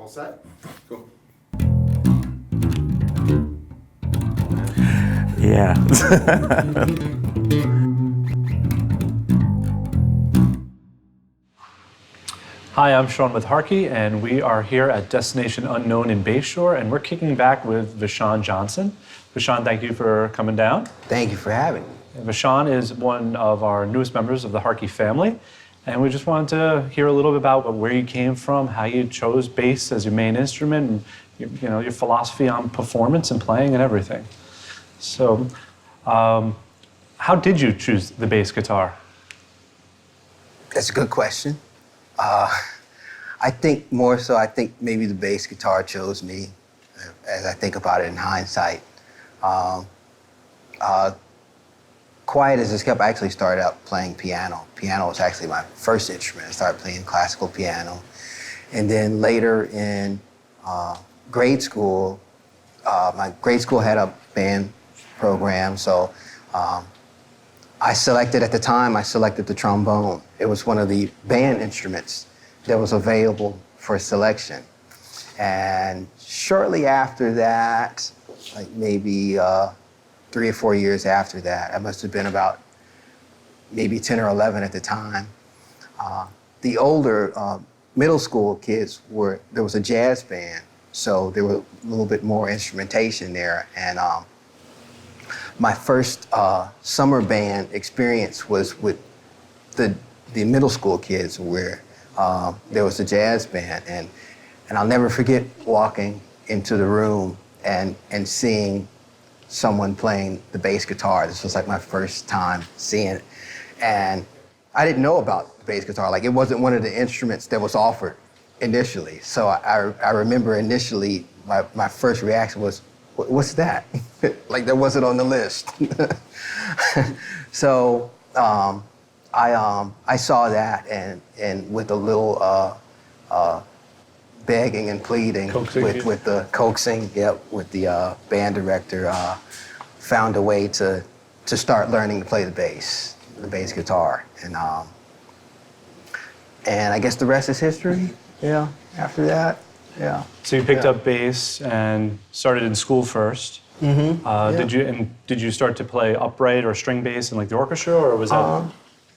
All set? Cool. Yeah. Hi, I'm Sean with Hartke, and we are here at Destination Unknown in Bayshore, and we're kicking back with Vashon Johnson. Vashon, thank you for coming down. Thank you for having me. Vashon is one of our newest members of the Hartke family, and we just wanted to hear a little bit about where you came from, how you chose bass as your main instrument, and your philosophy on performance and playing and everything. So, how did you choose the bass guitar? That's a good question. I think more so, I think maybe the bass guitar chose me, as I think about it in hindsight. Quiet as this kept, I actually started out playing piano. Piano was actually my first instrument. I started playing classical piano. And then later in grade school, my grade school had a band program, so I selected the trombone. It was one of the band instruments that was available for selection. And shortly after that, like maybe 3 or 4 years after that, I must have been about maybe 10 or 11 at the time, the older middle school kids there was a jazz band, so there was a little bit more instrumentation there. And my first summer band experience was with the middle school kids, where there was a jazz band, and I'll never forget walking into the room and seeing someone playing the bass guitar. This was like my first time seeing it, and I didn't know about the bass guitar. Like, it wasn't one of the instruments that was offered initially. So I remember initially my first reaction was, what's that? Like, that wasn't on the list. So I saw that, and with a little begging and pleading, with the coaxing, with the band director, found a way to start learning to play the bass guitar, and I guess the rest is history. Yeah. After that, yeah. So you picked up bass and started in school first. Mm-hmm. Yeah. Did you start to play upright or string bass in like the orchestra, or was that?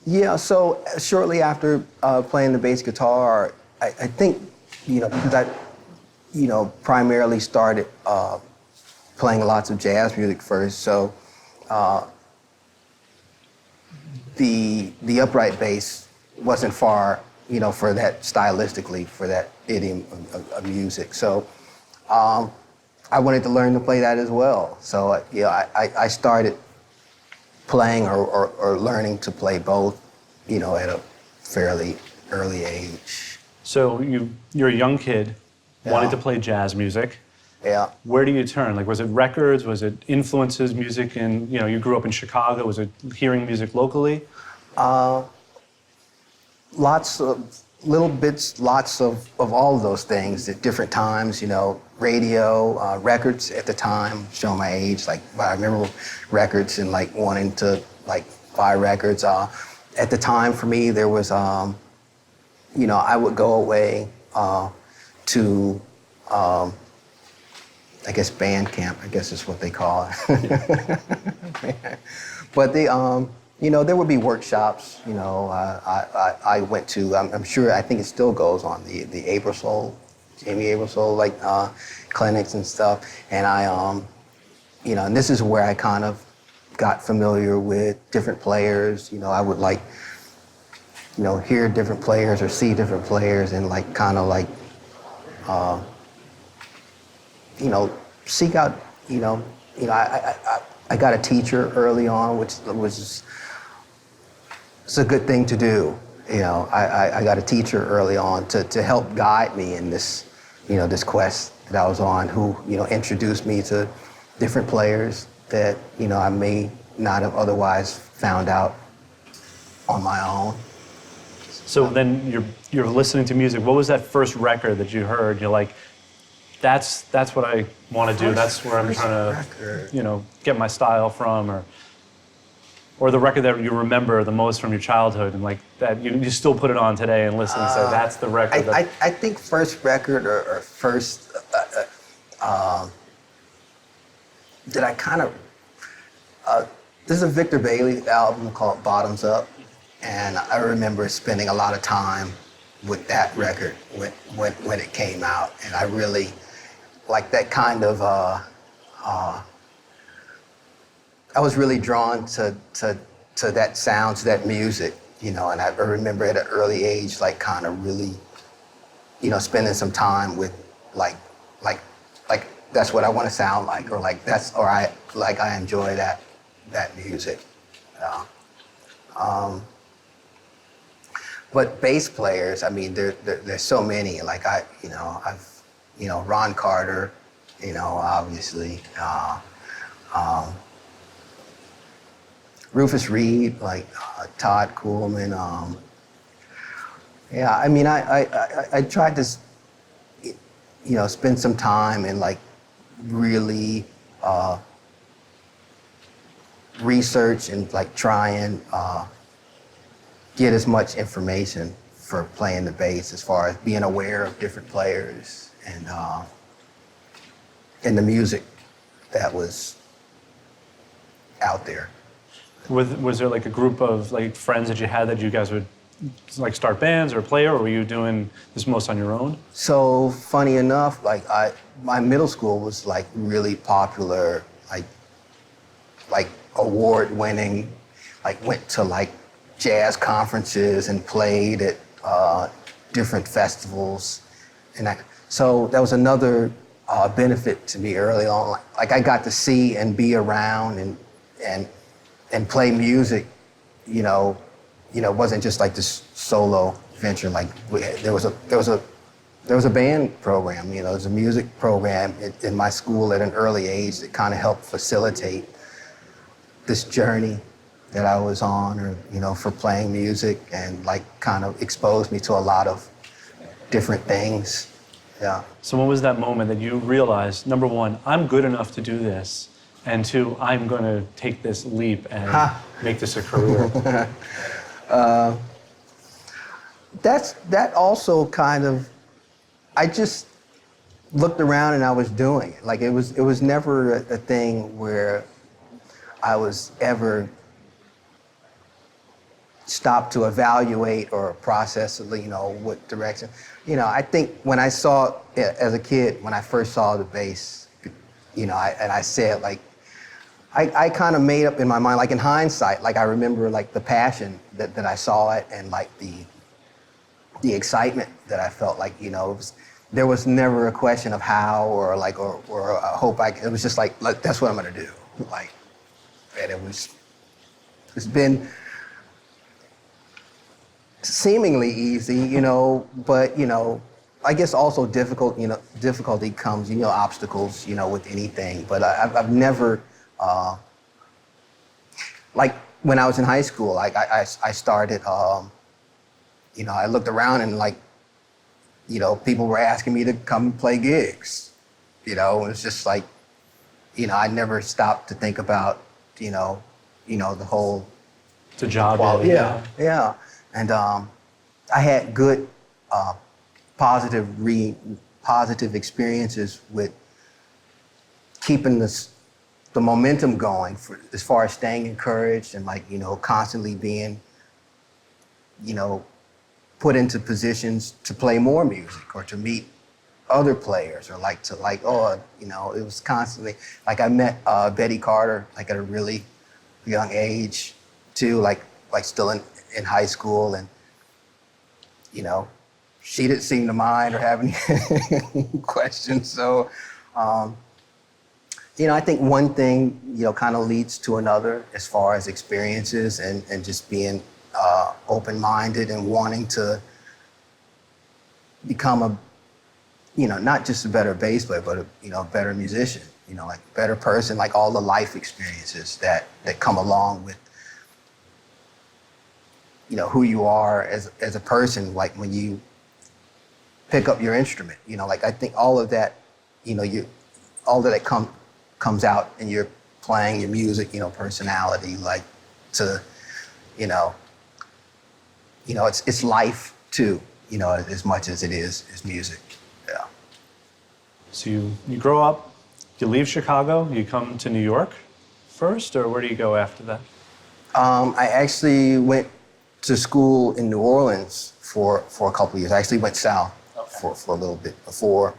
Yeah. So shortly after playing the bass guitar, I think, because I, primarily started playing lots of jazz music first. So the upright bass wasn't far, for that stylistically, for that idiom of music. So I wanted to learn to play that as well. So I started playing or learning to play both, at a fairly early age. So you're a young kid, wanted to play jazz music. Yeah. Where do you turn? Like, was it records? Was it influences, music? And you grew up in Chicago. Was it hearing music locally? Lots of little bits, lots of all of those things at different times. Radio, records at the time, showing my age. Like, I remember records and like wanting to buy records. At the time, for me, there was, I would go away to, I guess, band camp, I guess is what they call it. But there would be workshops, I went to, I'm sure, I think it still goes on, the Jamie Aebersold, clinics and stuff. And and this is where I kind of got familiar with different players. I would hear different players or see different players and seek out, I got a teacher early on, which was it's a good thing to do. I got a teacher early on to help guide me in this, this quest that I was on, who, introduced me to different players that, I may not have otherwise found out on my own. So then you're listening to music. What was that first record that you heard? You're like, that's what I want to do. That's where I'm trying to, get my style from. Or or the record that you remember the most from your childhood, and like that you still put it on today and listen and say that's the record? I think first record or first that I kind of this is a Victor Bailey album called Bottoms Up, and I remember spending a lot of time with that record when it came out, and I really like that kind of. I was really drawn to that sound, to that music, and I remember at an early age, like kind of really, spending some time with like that's what I want to sound like, or like I enjoy that music. But bass players, I mean, there's so many. Like I've Ron Carter, obviously. Rufus Reid, like Todd Coolman. Yeah, I mean, I tried to, spend some time and like really research and like try and get as much information for playing the bass, as far as being aware of different players and the music that was out there. Was there like a group of like friends that you had that you guys would like start bands or play, or were you doing this most on your own? So funny enough, like my middle school was like really popular, like award-winning, like went to like jazz conferences and played at different festivals, and so that was another benefit to me early on. Like I got to see and be around and play music, it wasn't just like this solo venture. Like there was a band program, there was a music program in my school at an early age that kind of helped facilitate this journey that I was on, or for playing music, and like kind of exposed me to a lot of different things. Yeah. So when was that moment that you realized, number one, I'm good enough to do this, and two, I'm going to take this leap and make this a career? That also kind of, I just looked around and I was doing it. Like it was never a thing where I was ever stopped to evaluate or process, what direction. I think when I saw it as a kid, when I first saw the bass, and I said, like, I kind of made up in my mind, like in hindsight, like I remember like the passion that I saw it, and like the excitement that I felt, like, there was never a question of how or a hope. It was just like, that's what I'm gonna do. Like, and it's been seemingly easy, but I guess also difficult. Difficulty comes, obstacles, with anything. But I've never, like when I was in high school, like I started, I looked around and like, people were asking me to come play gigs. It was just like, I never stopped to think about, the whole. It's a job. Yeah. And I had good, positive experiences with keeping the momentum going, as far as staying encouraged and like, constantly being, put into positions to play more music or to meet other players, or it was constantly, like I met Betty Carter like at a really young age too, like still in high school, and she didn't seem to mind or have any questions. So I think one thing kind of leads to another as far as experiences, and just being open-minded and wanting to become a not just a better bass player, but a better musician, like a better person, like all the life experiences that come along with who you are as a person, like when you pick up your instrument, like I think all of that, all of that comes out in your playing, your music, personality, like to, you know, it's life too, as much as it is music. Yeah. So you grow up, you leave Chicago, you come to New York first, or where do you go after that? I actually went to school in New Orleans for a couple of years. I actually went south for a little bit before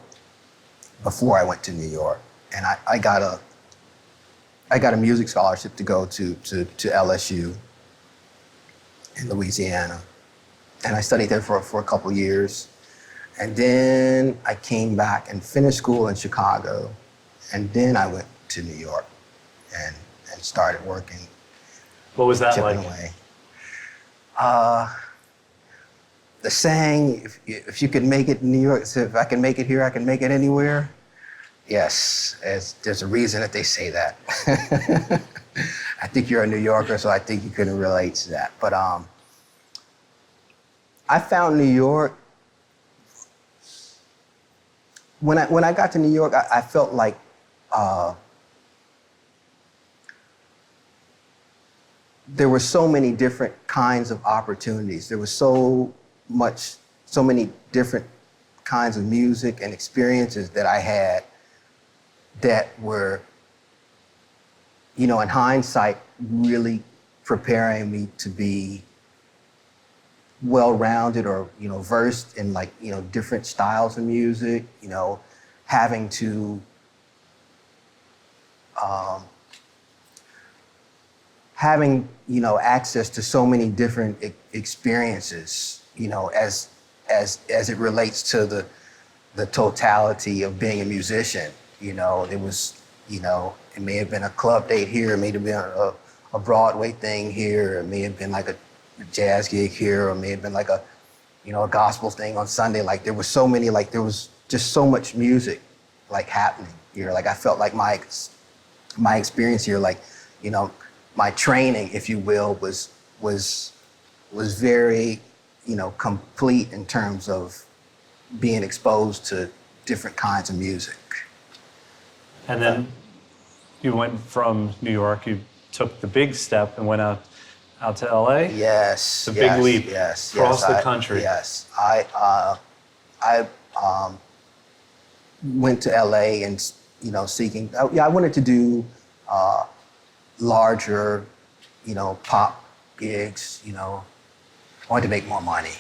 I went to New York, and I got a music scholarship to go to LSU in Louisiana, and I studied there for a couple of years, and then I came back and finished school in Chicago, and then I went to New York and started working. What was that like? Away. The saying, if you can make it in New York, so if I can make it here, I can make it anywhere. Yes, there's a reason that they say that. I think you're a New Yorker, so I think you can relate to that. But I found New York, when I got to New York, I felt like there were so many different kinds of opportunities. There was so many different kinds of music and experiences that I had that were, in hindsight, really preparing me to be well-rounded or, versed in different styles of music, having to having access to so many different experiences, as it relates to the totality of being a musician. It was, it may have been a club date here, it may have been a Broadway thing here, it may have been like a jazz gig here, or it may have been like a gospel thing on Sunday. Like there was so many, there was just so much music happening here. I felt like my experience here, my training, if you will, was very, complete in terms of being exposed to different kinds of music. And then you went from New York, you took the big step and went out to LA? Yes. The big leap. Yes. Across the country. Yes. I went to LA and, seeking, I wanted to do larger, pop gigs, I wanted to make more money.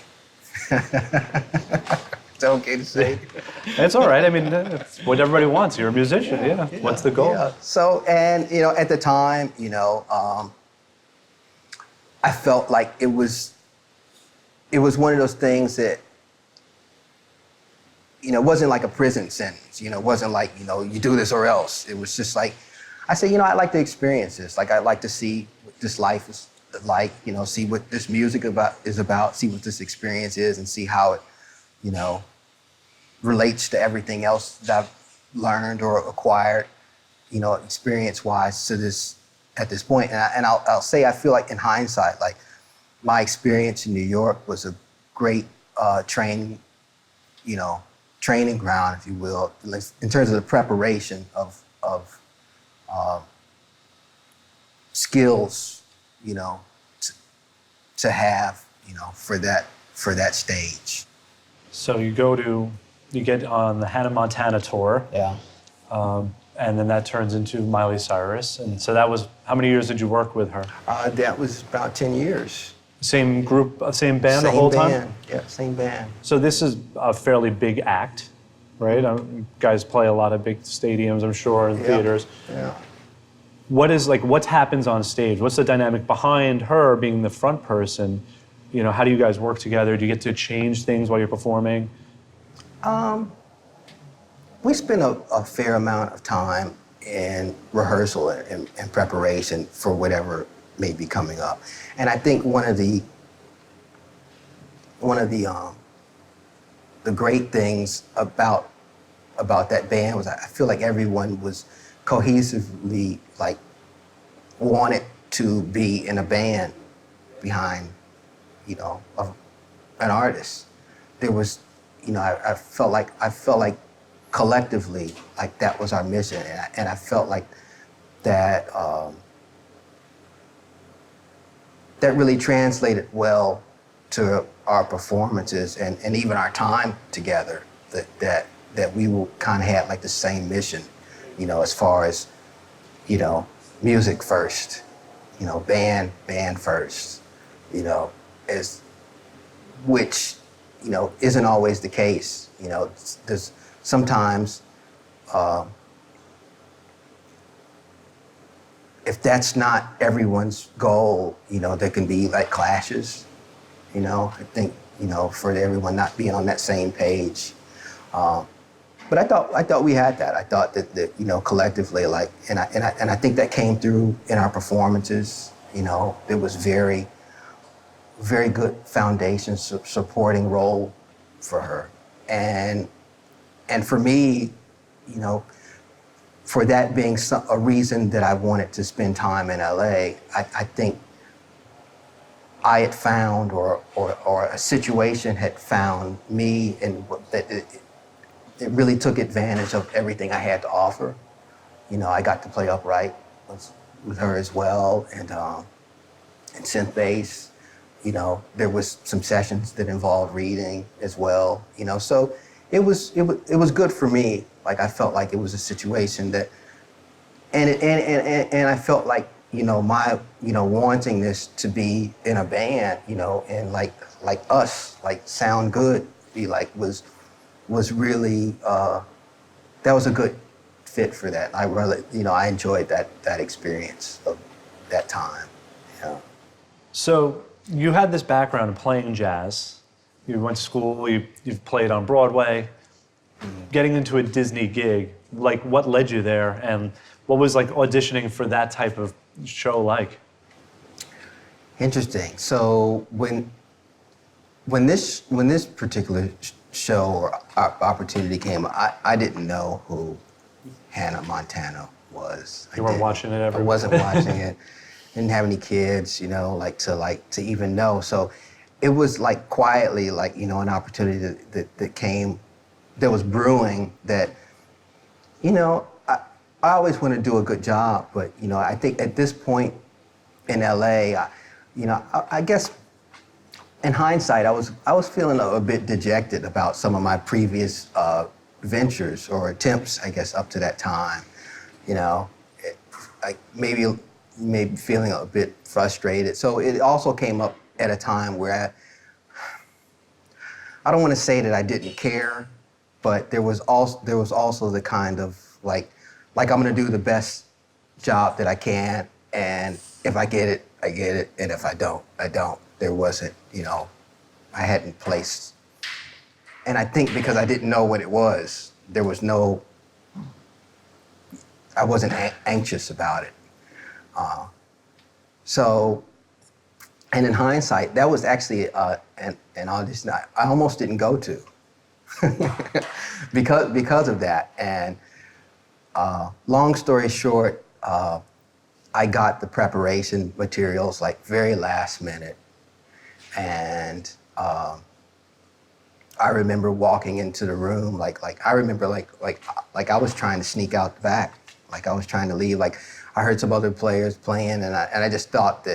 Is that okay to say? It's all right. I mean, it's what everybody wants. You're a musician, yeah. What's the goal? Yeah. So, and, at the time, I felt like it was one of those things that, it wasn't like a prison sentence, it wasn't like, you do this or else. It was just like, I said, I like to experience this. I'd like to see what this life is like, see what this music is about, see what this experience is, and see how it, relates to everything else that I've learned or acquired, experience-wise at this point. And I'll say, I feel like in hindsight, my experience in New York was a great training ground, if you will, in terms of the preparation of skills, to have, for that stage. So you get on the Hannah Montana tour. Yeah. And then that turns into Miley Cyrus. And so that was, how many years did you work with her? That was about 10 years. Same group, same band the whole time? Yeah, same band. So this is a fairly big act, right? You guys play a lot of big stadiums, I'm sure, and theaters. Yeah. What happens on stage? What's the dynamic behind her being the front person? How do you guys work together? Do you get to change things while you're performing? We spend a fair amount of time in rehearsal and preparation for whatever may be coming up. And I think one of the great things about that band was I feel like everyone was cohesively wanted to be in a band behind, an artist. There was, I felt like collectively, that was our mission, and I felt like that that really translated well to our performances and even our time together, that we will kind of had like the same mission, you know, as far as, you know, music first, you know, band first, you know, which, you know, isn't always the case. You know, there's sometimes, if that's not everyone's goal, you know, there can be like clashes, you know. I think, you know, for everyone not being on that same page. But I thought we had that. I thought that you know, collectively, like, and I think that came through in our performances. You know, it was very good foundation, supporting role for her, and for me, you know, for that being a reason that I wanted to spend time in LA, I think I had found, or a situation had found me, and that it really took advantage of everything I had to offer. You know, I got to play upright with her as well, and synth bass. You know, there was some sessions that involved reading as well. You know, so it was good for me. Like, I felt like it was a situation that, and I felt like, you know, my, you know, wanting this to be in a band, you know, and like us, like sound good, be like was really, that was a good fit for that. I really, you know, I enjoyed that experience of that time. Yeah. So you had this background in playing jazz. You went to school, you've played on Broadway. Getting into a Disney gig, like, what led you there, and what was like auditioning for that type of show like? Interesting. So when this particular show or opportunity came, I didn't know who Hannah Montana was. You weren't watching it ever? I wasn't watching it. Didn't have any kids, you know, to even know. So it was like quietly, like, you know, an opportunity that came, that was brewing, that, you know, I always want to do a good job, but, you know, I think at this point in LA, you know, I guess in hindsight, I was feeling a bit dejected about some of my previous ventures or attempts, I guess, up to that time. You know, like maybe feeling a bit frustrated. So it also came up at a time where I don't want to say that I didn't care, but there was also the kind of like I'm gonna do the best job that I can, and if I get it, I get it, and if I don't, I don't. There wasn't, you know, I hadn't placed, and I think because I didn't know what it was, there was no, I wasn't anxious about it. So, and in hindsight, that was actually an audition I almost didn't go to because of that. And long story short, I got the preparation materials like very last minute, and I remember walking into the room like I remember like I was trying to sneak out the back, like I was trying to leave. Like I heard some other players playing, and I just thought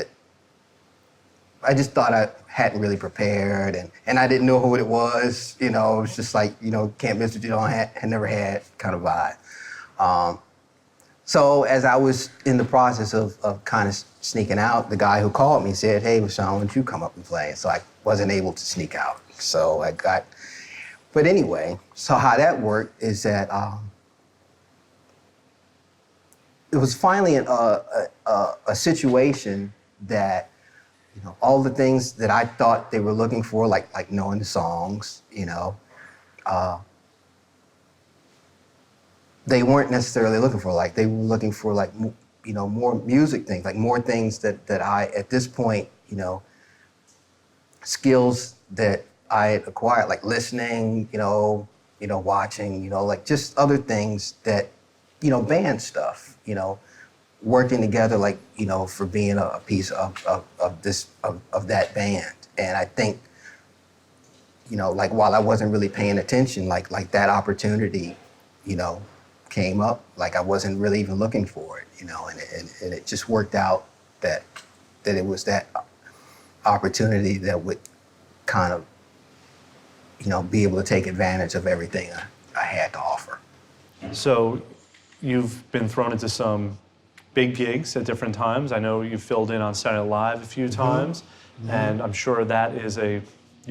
I hadn't really prepared, and I didn't know who it was. You know, it was just like, you know, can't miss what you don't had never had kind of vibe. So as I was in the process of kind of sneaking out, the guy who called me said, "Hey, Vashon, why don't you come up and play?" So I wasn't able to sneak out. So but anyway, so how that worked is that it was finally a situation that, you know, all the things that I thought they were looking for, like knowing the songs, you know, they weren't necessarily looking for. Like they were looking for, like, you know, more music things, like more things that I, at this point, you know, skills that I had acquired, like listening, you know, watching, you know, like just other things that, you know, band stuff, you know, working together, like, you know, for being a piece of that band. And I think, you know, like while I wasn't really paying attention, like that opportunity, you know, came up. Like I wasn't really even looking for it, you know, and it just worked out that it was that opportunity that would kind of, be able to take advantage of everything I had to offer. So you've been thrown into some big gigs at different times. I know you filled in on Saturday Night Live a few times, and I'm sure that is you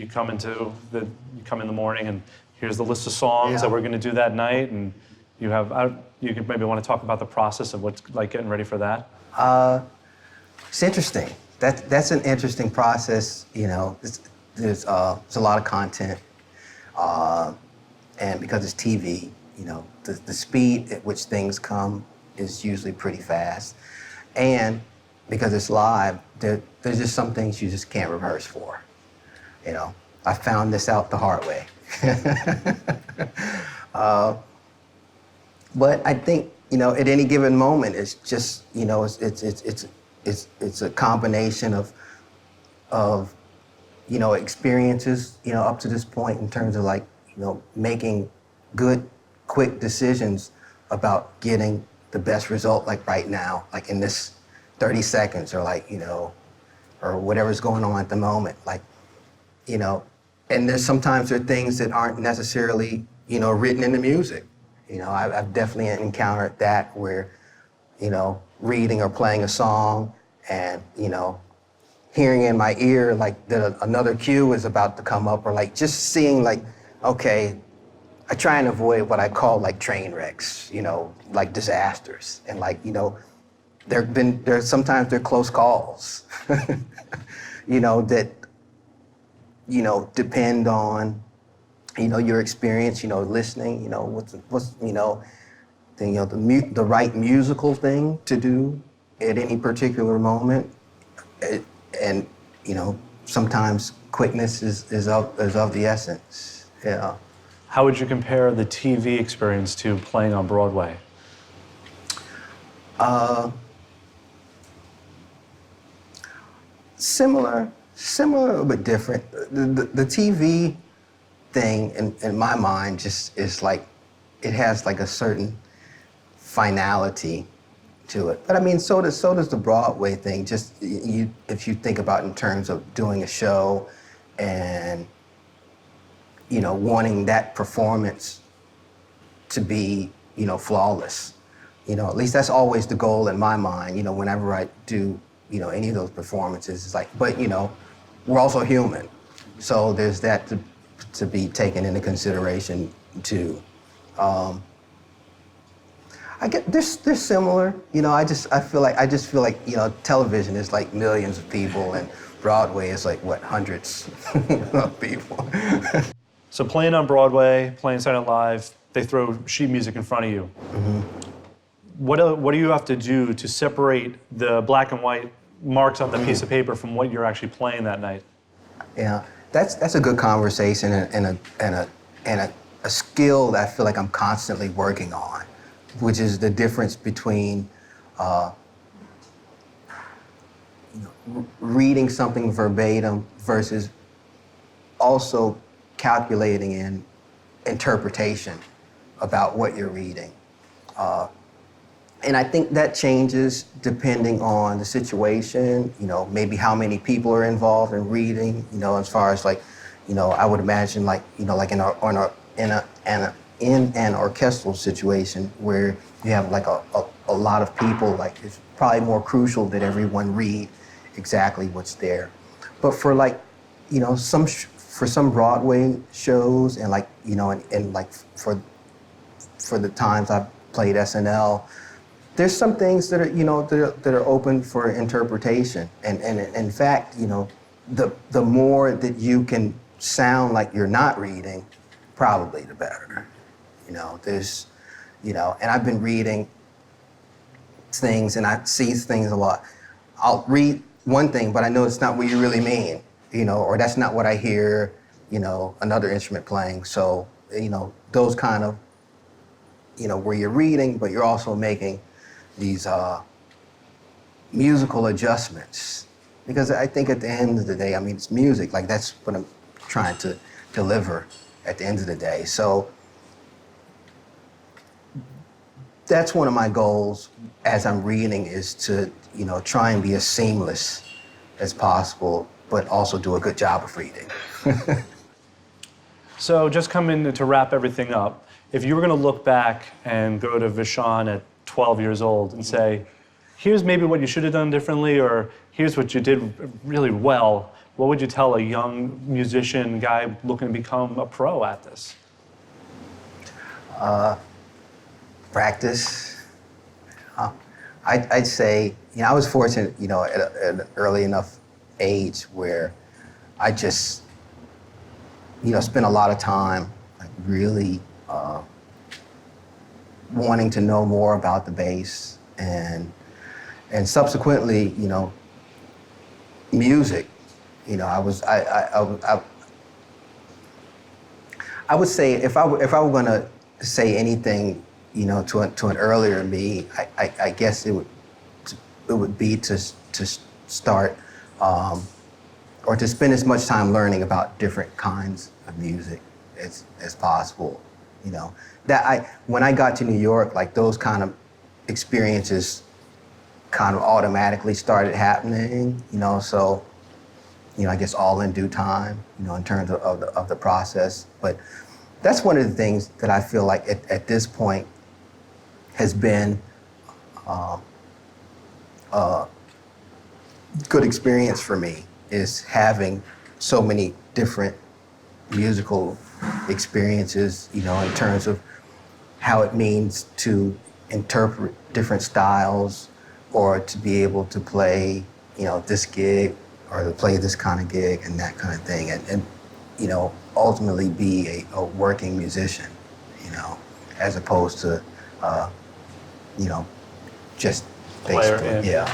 come in the morning and here's the list of songs that we're going to do that night, and you could maybe want to talk about the process of what's like getting ready for that. It's interesting. That's an interesting process. There's a lot of content, and because it's TV, the speed at which things come is usually pretty fast, and because it's live, there's just some things you just can't rehearse for. I found this out the hard way. But I think at any given moment, it's just it's a combination of experiences up to this point in terms of making good, quick decisions about getting the best result, like right now, like in this 30 seconds, or or whatever's going on at the moment, and sometimes there are things that aren't necessarily written in the music. I've definitely encountered that where reading or playing a song and hearing in my ear that another cue is about to come up, or just seeing okay, I try and avoid what I call train wrecks, disasters, and sometimes they're close calls, that depend on your experience, listening, what's the right musical thing to do at any particular moment, and sometimes quickness is of the essence. How would you compare the TV experience to playing on Broadway? Similar, but different. The TV thing, in my mind, just is it has a certain finality to it. But I mean, so does the Broadway thing. Just if you think about in terms of doing a show and wanting that performance to be flawless. At least that's always the goal in my mind. Whenever I do any of those performances, it's but we're also human, so there's that to be taken into consideration too. I get they're similar. I feel like television is millions of people, and Broadway is hundreds of people. So playing on Broadway, playing Saturday Night Live, they throw sheet music in front of you. Mm-hmm. What do you have to do to separate the black and white marks on the piece of paper from what you're actually playing that night? Yeah, that's a good conversation and a skill that I feel like I'm constantly working on, which is the difference between reading something verbatim versus also calculating in interpretation about what you're reading. And I think that changes depending on the situation, maybe how many people are involved in reading, as far as I would imagine in an orchestral situation where you have a lot of people, it's probably more crucial that everyone read exactly what's there. But for for some Broadway shows and for the times I've played SNL, there's some things that are that are open for interpretation, and in fact, the more that you can sound like you're not reading, probably the better. There's, and I've been reading things and I see things a lot. I'll read one thing, but I know it's not what you really mean, or that's not what I hear, another instrument playing. So, those kind of, where you're reading, but you're also making these musical adjustments. Because I think at the end of the day, it's music. That's what I'm trying to deliver at the end of the day. So that's one of my goals as I'm reading, is to, try and be as seamless as possible, but also do a good job of reading. So just coming to wrap everything up, if you were going to look back and go to Vashon at 12 years old and say, here's maybe what you should have done differently, or here's what you did really well, what would you tell a young musician guy looking to become a pro at this? Practice. I'd say, I was fortunate, at an early enough age where I just, spent a lot of time like really wanting to know more about the bass, and subsequently, music. I would say if I were going to say anything, to an earlier me, I guess it would be to start or to spend as much time learning about different kinds of music as possible. When I got to New York, like those kind of experiences kind of automatically started happening. So I guess all in due time, in terms of the process. But that's one of the things that I feel like at this point has been a good experience for me, is having so many different musical experiences, in terms of how it means to interpret different styles, or to be able to play, this gig, or to play this kind of gig and that kind of thing, and ultimately be a working musician, as opposed to, just basically, yeah.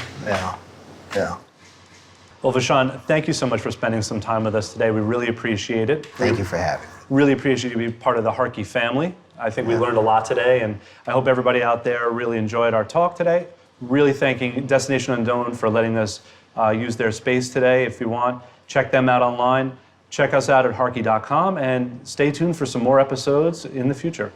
Well, Vashon, thank you so much for spending some time with us today. We really appreciate it. Thank you for having me. Really appreciate you being part of the Hartke family. I think we learned a lot today, and I hope everybody out there really enjoyed our talk today. Really thanking Destination Unknown for letting us use their space today. If you want, check them out online. Check us out at hartke.com, and stay tuned for some more episodes in the future.